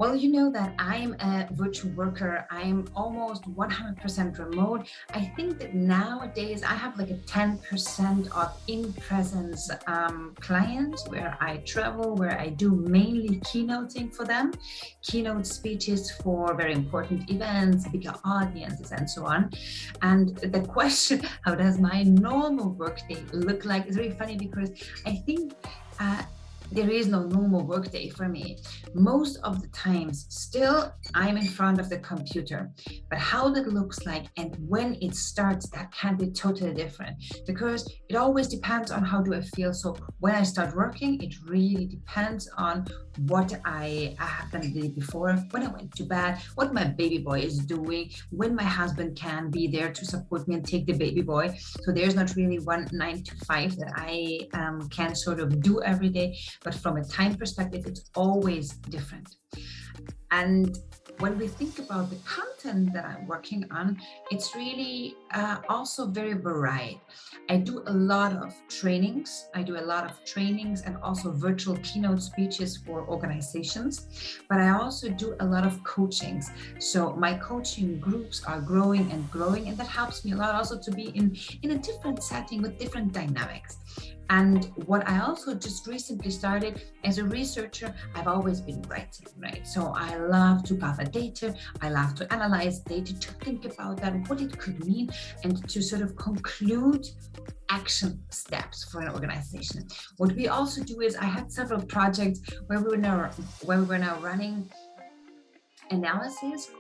Well, you know that I'm a virtual worker. I'm almost 100% remote. I think that nowadays I have like a 10% of in-presence clients where I travel, where I do mainly keynoting for them, keynote speeches for very important events, bigger audiences, and so on. And the question, how does my normal workday look like, is really funny because I think there is no normal workday for me. Most of the times, still, I'm in front of the computer. But how that looks like and when it starts, that can be totally different because it always depends on how do I feel. So when I start working, it really depends on what I have done the day before, when I went to bed, what my baby boy is doing, when my husband can be there to support me and take the baby boy. So there's not really one 9 to 5 that I can sort of do every day. But from a time perspective, it's always different. And when we think about the content that I'm working on, it's really also very varied. I do a lot of trainings. And also virtual keynote speeches for organizations, but I also do a lot of coachings. So my coaching groups are growing, and that helps me a lot also to be in a different setting with different dynamics. And what I also just recently started as a researcher, I've always been writing, right? So I love to gather data, I love to analyze data, to think about that, what it could mean, and to sort of conclude action steps for an organization. What we also do is I had several projects where we were now running analysis,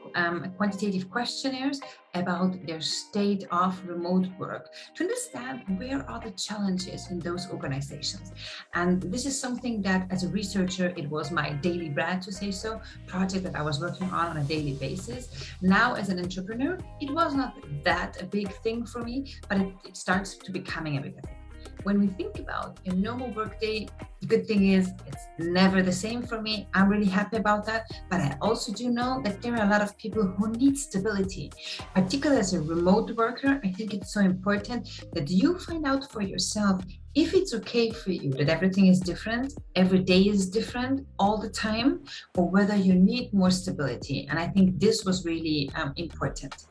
quantitative questionnaires about their state of remote work to understand where are the challenges in those organizations. And this is something that as a researcher, it was my daily bread, to say so, project that I was working on a daily basis. Now as an entrepreneur, it was not that a big thing for me, but it starts to becoming a bigger thing. When we think about a normal workday, the good thing is it's never the same for me. I'm really happy about that. But I also do know that there are a lot of people who need stability. Particularly as a remote worker, I think it's so important that you find out for yourself if it's okay for you that everything is different, every day is different all the time, or whether you need more stability. And I think this was really important.